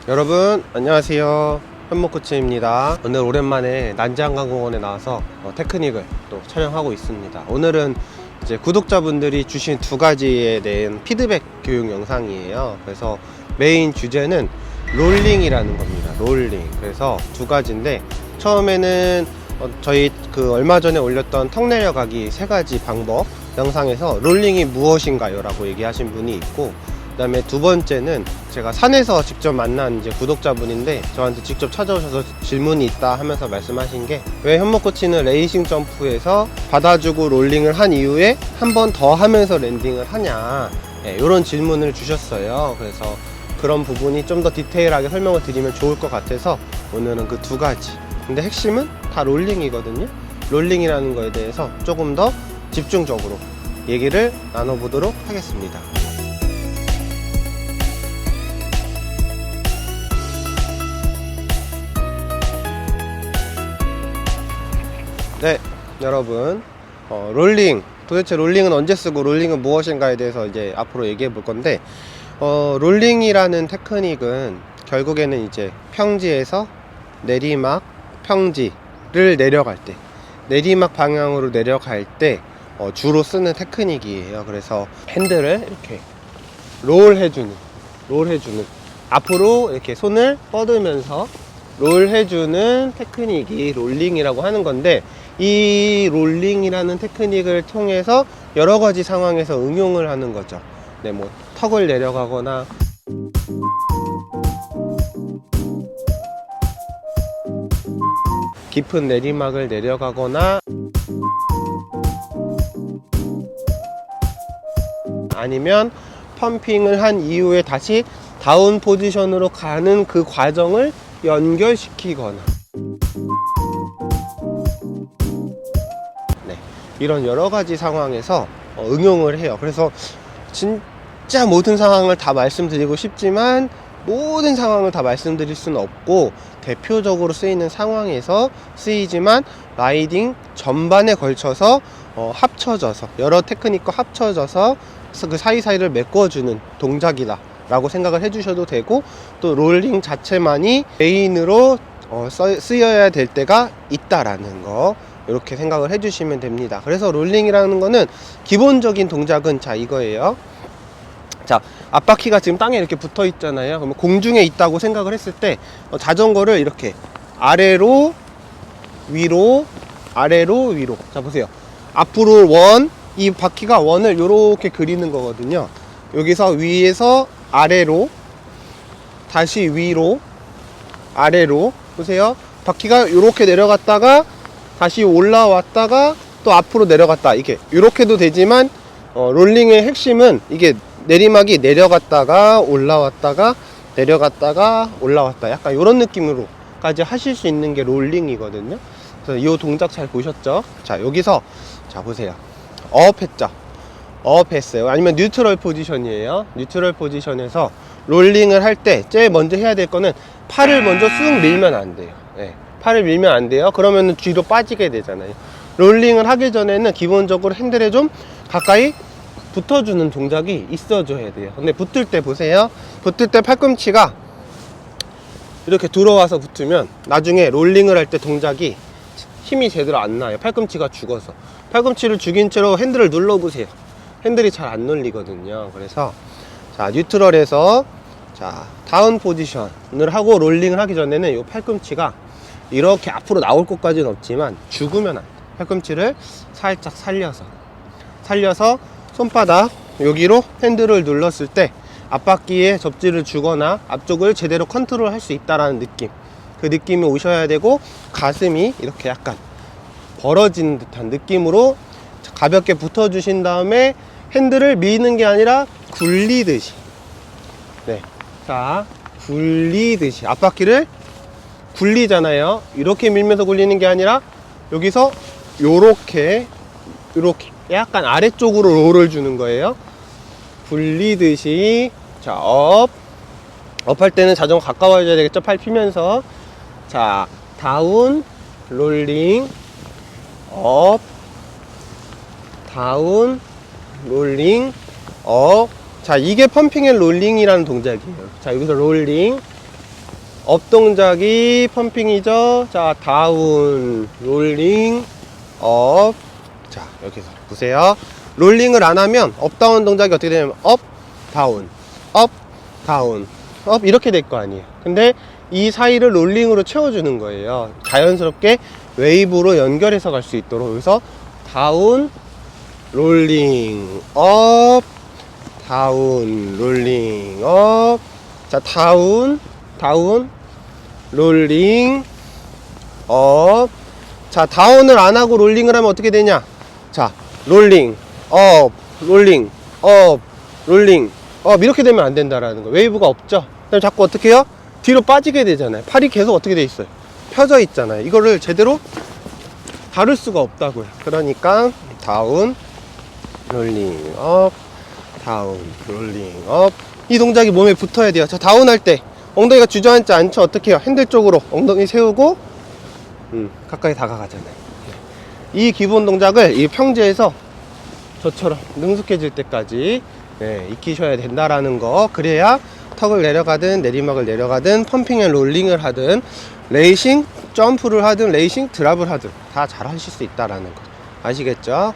여러분 안녕하세요, 현목코치입니다. 오늘 오랜만에 난지한강공원에 나와서 테크닉을 또 촬영하고 있습니다. 오늘은 이제 구독자분들이 주신 두 가지에 대한 피드백 교육 영상이에요. 그래서 메인 주제는 롤링이라는 겁니다. 롤링. 그래서 두 가지인데, 처음에는 저희 얼마 전에 올렸던 턱 내려가기 세 가지 방법 영상에서 롤링이 무엇인가요? 라고 얘기하신 분이 있고, 그 다음에 두 번째는 제가 산에서 직접 만난 이제 구독자분인데 저한테 직접 찾아오셔서 질문이 있다 하면서 말씀하신 게, 왜 현목코치는 레이싱 점프에서 받아주고 롤링을 한 이후에 한 번 더 하면서 랜딩을 하냐, 이런 질문을 주셨어요. 그래서 그런 부분이 좀 더 디테일하게 설명을 드리면 좋을 것 같아서 오늘은 그 두 가지, 근데 핵심은 다 롤링이거든요. 롤링이라는 거에 대해서 조금 더 집중적으로 얘기를 나눠보도록 하겠습니다. 네, 여러분, 롤링, 도대체 롤링은 언제 쓰고 롤링은 무엇인가에 대해서 이제 앞으로 얘기해 볼 건데, 롤링이라는 테크닉은 결국에는 이제 평지에서 내리막, 평지를 내려갈 때, 내리막 방향으로 내려갈 때 주로 쓰는 테크닉이에요. 그래서 핸들을 이렇게 롤 해주는 앞으로 이렇게 손을 뻗으면서 롤 해주는 테크닉이 롤링이라고 하는 건데, 이 롤링이라는 테크닉을 통해서 여러 가지 상황에서 응용을 하는 거죠. 네, 뭐 턱을 내려가거나 깊은 내리막을 내려가거나, 아니면 펌핑을 한 이후에 다시 다운 포지션으로 가는 그 과정을 연결시키거나, 네, 이런 여러 가지 상황에서 응용을 해요. 그래서 진짜 모든 상황을 다 말씀드리고 싶지만 모든 상황을 다 말씀드릴 수는 없고, 대표적으로 쓰이는 상황에서 쓰이지만 라이딩 전반에 걸쳐서 합쳐져서, 여러 테크닉과 합쳐져서 그 사이사이를 메꿔주는 동작이다 라고 생각을 해주셔도 되고, 또 롤링 자체만이 메인으로 쓰여야 될 때가 있다라는 거, 이렇게 생각을 해주시면 됩니다. 그래서 롤링이라는 거는 기본적인 동작은 자 이거예요. 자, 앞바퀴가 지금 땅에 이렇게 붙어 있잖아요. 그러면 공중에 있다고 생각을 했을 때 자전거를 이렇게 아래로 위로, 아래로 위로. 자, 보세요. 앞으로 원, 이 바퀴가 원을 이렇게 그리는 거거든요. 여기서 위에서 아래로, 다시 위로, 아래로. 보세요. 바퀴가 이렇게 내려갔다가 다시 올라왔다가 또 앞으로 내려갔다. 이렇게도 되지만 롤링의 핵심은 이게 내리막이 내려갔다가 올라왔다가 내려갔다가 올라왔다, 약간 이런 느낌으로까지 하실 수 있는 게 롤링이거든요. 그래서 이 동작 잘 보셨죠? 자, 여기서 자 보세요. 업 했죠? 업 했어요. 아니면 뉴트럴 포지션이에요. 뉴트럴 포지션에서 롤링을 할 때 제일 먼저 해야 될 거는 팔을 먼저 쑥 밀면 안 돼요. 네, 팔을 밀면 안 돼요. 그러면 뒤로 빠지게 되잖아요. 롤링을 하기 전에는 기본적으로 핸들에 좀 가까이 붙어주는 동작이 있어줘야 돼요. 근데 붙을 때 보세요. 붙을 때 팔꿈치가 이렇게 들어와서 붙으면 나중에 롤링을 할 때 동작이 힘이 제대로 안 나요. 팔꿈치가 죽어서. 팔꿈치를 죽인 채로 핸들을 눌러보세요. 핸들이 잘 안 눌리거든요. 그래서 자, 뉴트럴에서 자, 다운 포지션을 하고 롤링을 하기 전에는 이 팔꿈치가 이렇게 앞으로 나올 것까지는 없지만 죽으면 안 돼요. 팔꿈치를 살짝 살려서 손바닥 여기로 핸들을 눌렀을 때 앞바퀴에 접지를 주거나 앞쪽을 제대로 컨트롤 할 수 있다라는 느낌, 그 느낌이 오셔야 되고, 가슴이 이렇게 약간 벌어지는 듯한 느낌으로 가볍게 붙어 주신 다음에 핸들을 미는 게 아니라 굴리듯이, 네, 자, 굴리듯이 앞바퀴를 굴리잖아요. 이렇게 밀면서 굴리는 게 아니라 여기서 요렇게 약간 아래쪽으로 롤을 주는 거예요. 굴리듯이. 자, 업 할 때는 자전거 가까워져야 되겠죠. 팔 피면서. 자, 다운, 롤링, 업, 다운, 롤링, 업. 자, 이게 펌핑 앤 롤링이라는 동작이에요. 자, 여기서 롤링, 업 동작이 펌핑이죠. 자, 다운, 롤링, 업. 자, 여기서 보세요. 롤링을 안 하면 업, 다운 동작이 어떻게 되냐면 업, 다운, 업, 다운, 업 이렇게 될 거 아니에요. 근데 이 사이를 롤링으로 채워주는 거예요. 자연스럽게 웨이브로 연결해서 갈 수 있도록. 그래서 다운, 롤링, 업, 다운, 롤링, 업. 자, 다운, 다운, 롤링, 업. 자, 다운을 안 하고 롤링을 하면 어떻게 되냐? 자, 롤링, 업, 롤링, 업, 롤링, 업 이렇게 되면 안 된다라는 거. 웨이브가 없죠. 그럼 자꾸 어떻게 해요? 뒤로 빠지게 되잖아요. 팔이 계속 어떻게 돼 있어요? 펴져 있잖아요. 이거를 제대로 다룰 수가 없다고요. 그러니까 다운, 롤링, 업, 다운, 롤링, 업. 이 동작이 몸에 붙어야 돼요. 자, 다운 할 때 엉덩이가 주저앉지 않죠? 어떻게 해요? 핸들 쪽으로 엉덩이 세우고 가까이 다가가잖아요. 이 기본 동작을 이 평지에서 저처럼 능숙해질 때까지 익히셔야 된다라는 거. 그래야 턱을 내려가든 내리막을 내려가든 펌핑 앤 롤링을 하든 레이싱 점프를 하든 레이싱 드랍을 하든 다 잘 하실 수 있다라는 거 아시겠죠?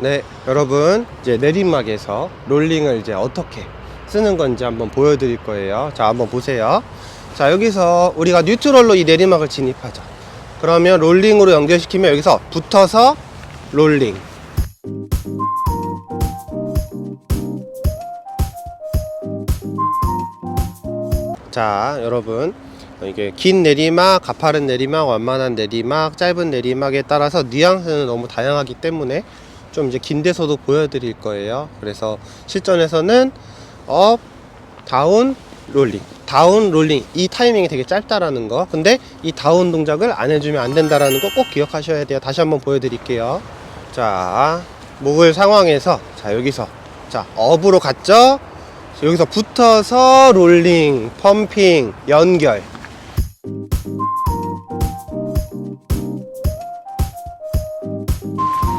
네, 여러분 이제 내리막에서 롤링을 이제 어떻게 쓰는 건지 한번 보여드릴 거예요. 자, 한번 보세요. 자, 여기서 우리가 뉴트럴로 이 내리막을 진입하죠. 그러면 롤링으로 연결시키면 여기서 붙어서 롤링, 자, 여러분 이게 긴 내리막, 가파른 내리막, 완만한 내리막, 짧은 내리막에 따라서 뉘앙스는 너무 다양하기 때문에 좀 이제 긴 데서도 보여드릴 거예요. 그래서 실전에서는 업, 다운, 롤링, 다운, 롤링 이 타이밍이 되게 짧다라는 거. 근데 이 다운 동작을 안 해주면 안 된다라는 거 꼭 기억하셔야 돼요. 다시 한번 보여드릴게요. 자, 목을 상황에서 자, 여기서 자, 업으로 갔죠. 여기서 붙어서 롤링, 펌핑, 연결.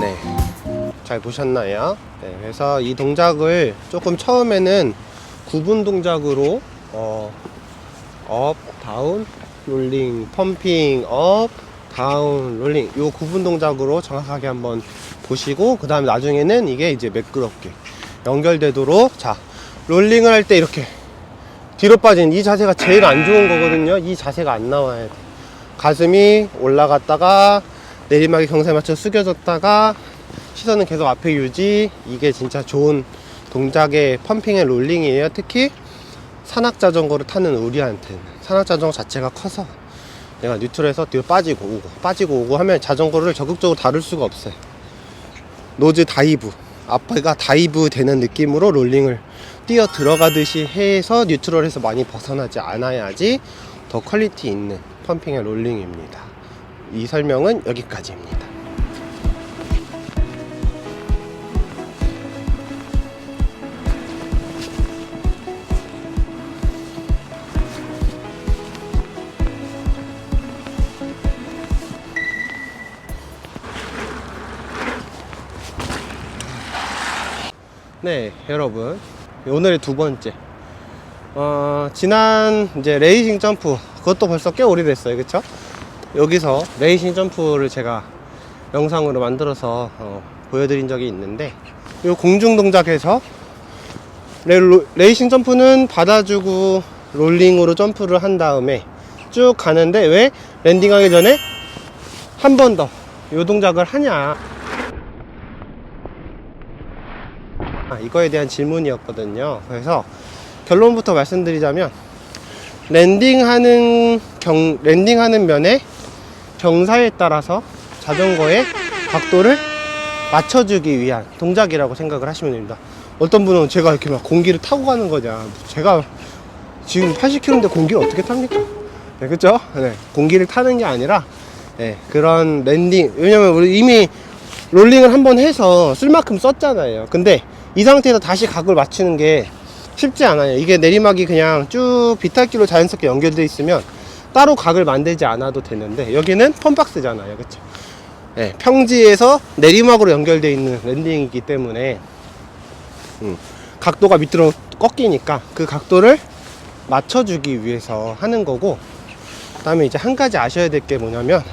네, 잘 보셨나요? 네, 그래서 이 동작을 조금 처음에는 구분 동작으로 업, 다운, 롤링, 펌핑, 업, 다운, 롤링 요 구분 동작으로 정확하게 한번 보시고 그 다음에 나중에는 이게 이제 매끄럽게 연결되도록. 자, 롤링을 할 때 이렇게 뒤로 빠진 이 자세가 제일 안 좋은 거거든요. 이 자세가 안 나와야 돼. 가슴이 올라갔다가 내리막이 경사에 맞춰 숙여졌다가 시선은 계속 앞에 유지. 이게 진짜 좋은 동작의 펌핑 앤 롤링이에요. 특히 산악자전거를 타는 우리한테는 산악자전거 자체가 커서 내가 뉴트럴에서 뒤로 빠지고 오고 하면 자전거를 적극적으로 다룰 수가 없어요. 노즈 다이브, 앞에가 다이브 되는 느낌으로 롤링을 뛰어 들어가듯이 해서 뉴트럴에서 많이 벗어나지 않아야지 더 퀄리티 있는 펌핑 앤 롤링입니다. 이 설명은 여기까지입니다. 네, 여러분 오늘의 두 번째 지난 이제 레이싱 점프 그것도 벌써 꽤 오래됐어요. 그쵸? 여기서 레이싱 점프를 제가 영상으로 만들어서 보여드린 적이 있는데 이 공중 동작에서 레이싱 점프는 받아주고 롤링으로 점프를 한 다음에 쭉 가는데 왜 랜딩하기 전에 한 번 더 이 동작을 하냐, 이거에 대한 질문이었거든요. 그래서 결론부터 말씀드리자면 랜딩하는 면의 경사에 따라서 자전거의 각도를 맞춰주기 위한 동작이라고 생각을 하시면 됩니다. 어떤 분은 제가 이렇게 막 공기를 타고 가는 거냐, 제가 지금 80km인데 공기를 어떻게 탑니까? 네, 그쵸? 네, 공기를 타는 게 아니라 그런 랜딩, 왜냐면 우리 이미 롤링을 한번 해서 쓸 만큼 썼잖아요. 근데 이 상태에서 다시 각을 맞추는 게 쉽지 않아요. 이게 내리막이 그냥 쭉 비탈길로 자연스럽게 연결되어 있으면 따로 각을 만들지 않아도 되는데 여기는 펌박스잖아요. 그쵸? 네, 평지에서 내리막으로 연결되어 있는 랜딩이기 때문에 각도가 밑으로 꺾이니까 그 각도를 맞춰주기 위해서 하는 거고, 그 다음에 이제 한 가지 아셔야 될 게 뭐냐면,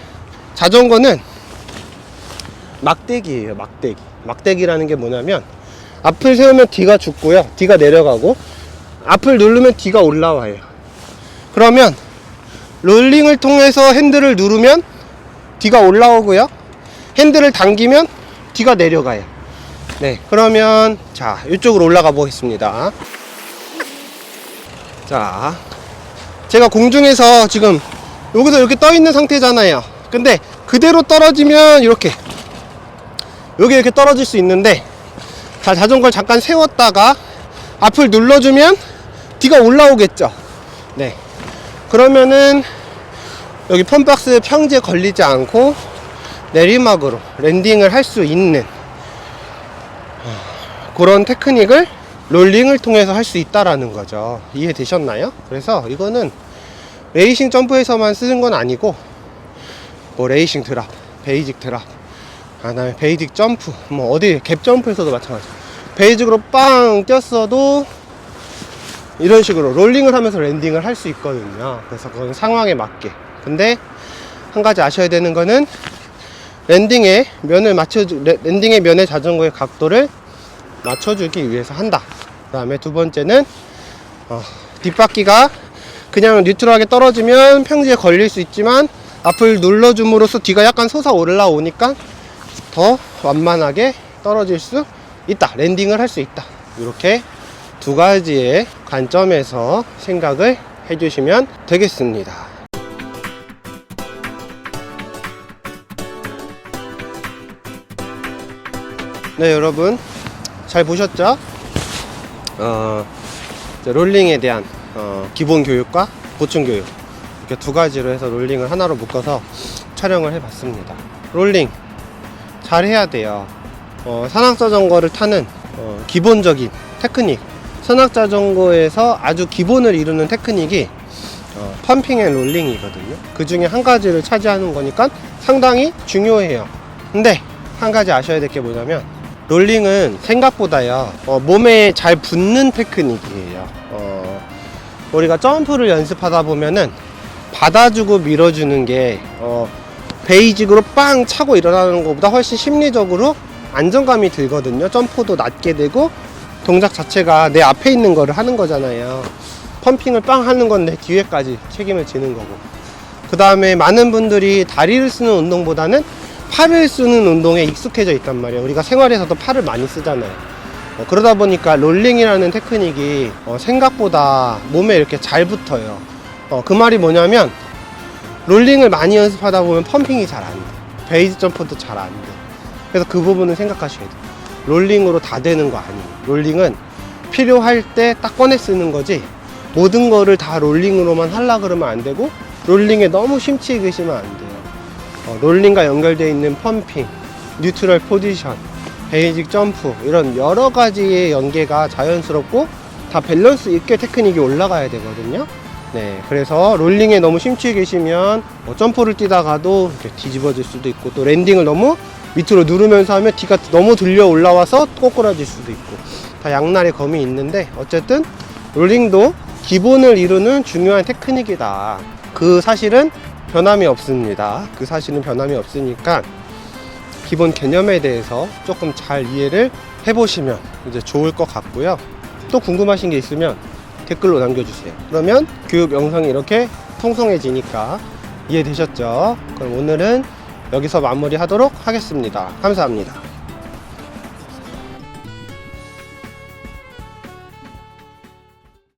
자전거는 막대기예요. 막대기. 막대기라는 게 뭐냐면, 앞을 세우면 D가 죽고요, D가 내려가고, 앞을 누르면 D가 올라와요. 그러면 롤링을 통해서 핸들을 누르면 D가 올라오고요, 핸들을 당기면 D가 내려가요. 네, 그러면 자, 이쪽으로 올라가 보겠습니다. 자, 제가 공중에서 지금 여기서 이렇게 떠 있는 상태잖아요. 근데 그대로 떨어지면 이렇게 여기 이렇게 떨어질 수 있는데, 자, 자전거를 잠깐 세웠다가 앞을 눌러주면 D가 올라오겠죠. 네, 그러면은 여기 펌박스 평지에 걸리지 않고 내리막으로 랜딩을 할 수 있는 그런 테크닉을 롤링을 통해서 할 수 있다라는 거죠. 이해되셨나요? 그래서 이거는 레이싱 점프에서만 쓰는 건 아니고, 뭐 레이싱 드랍, 베이직 드랍, 그다음에 베이직 점프, 뭐 어디 갭 점프에서도 마찬가지. 베이직으로 빵 뛰었어도 이런 식으로 롤링을 하면서 랜딩을 할 수 있거든요. 그래서 그건 상황에 맞게. 근데 한 가지 아셔야 되는 거는, 랜딩의 면의 자전거의 각도를 맞춰주기 위해서 한다. 그 다음에 두 번째는 뒷바퀴가 그냥 뉴트럴하게 떨어지면 평지에 걸릴 수 있지만, 앞을 눌러줌으로써 뒤가 약간 솟아 올라오니까 더 완만하게 떨어질 수 있다. 랜딩을 할 수 있다. 이렇게 두 가지의 관점에서 생각을 해주시면 되겠습니다. 네, 여러분 잘 보셨죠? 롤링에 대한 기본 교육과 보충 교육, 이렇게 두 가지로 해서 롤링을 하나로 묶어서 촬영을 해봤습니다. 롤링 잘 해야 돼요. 산악자전거를 타는 기본적인 테크닉, 산악자전거에서 아주 기본을 이루는 테크닉이 펌핑 앤 롤링이거든요. 그 중에 한 가지를 차지하는 거니까 상당히 중요해요. 근데 한 가지 아셔야 될 게 뭐냐면, 롤링은 생각보다요 몸에 잘 붙는 테크닉이에요. 우리가 점프를 연습하다 보면은 받아주고 밀어주는 게 베이직으로 빵 차고 일어나는 것보다 훨씬 심리적으로 안정감이 들거든요. 점프도 낮게 되고, 동작 자체가 내 앞에 있는 거를 하는 거잖아요. 펌핑을 빵 하는 건 내 뒤에까지 책임을 지는 거고, 그 다음에 많은 분들이 다리를 쓰는 운동보다는 팔을 쓰는 운동에 익숙해져 있단 말이에요. 우리가 생활에서도 팔을 많이 쓰잖아요. 그러다 보니까 롤링이라는 테크닉이 생각보다 몸에 이렇게 잘 붙어요. 그 말이 뭐냐면, 롤링을 많이 연습하다 보면 펌핑이 잘 안 돼. 베이스 점프도 잘 안 돼. 그래서 그 부분은 생각하셔야 돼요. 롤링으로 다 되는 거 아니에요. 롤링은 필요할 때 딱 꺼내 쓰는 거지, 모든 거를 다 롤링으로만 하려 그러면 안 되고, 롤링에 너무 심취해 계시면 안 돼요. 롤링과 연결되어 있는 펌핑, 뉴트럴 포지션, 베이직 점프, 이런 여러 가지의 연계가 자연스럽고 다 밸런스 있게 테크닉이 올라가야 되거든요. 네, 그래서 롤링에 너무 심취해 계시면 점프를 뛰다가도 이렇게 뒤집어질 수도 있고, 또 랜딩을 너무 밑으로 누르면서 하면 뒤가 너무 들려 올라와서 꼬꾸라질 수도 있고, 다 양날의 검이 있는데, 어쨌든 롤링도 기본을 이루는 중요한 테크닉이다. 그 사실은 변함이 없습니다. 그 사실은 변함이 없으니까 기본 개념에 대해서 조금 잘 이해를 해보시면 이제 좋을 것 같고요. 또 궁금하신 게 있으면 댓글로 남겨주세요. 그러면 교육 영상이 이렇게 풍성해지니까. 이해되셨죠? 그럼 오늘은 여기서 마무리하도록 하겠습니다. 감사합니다.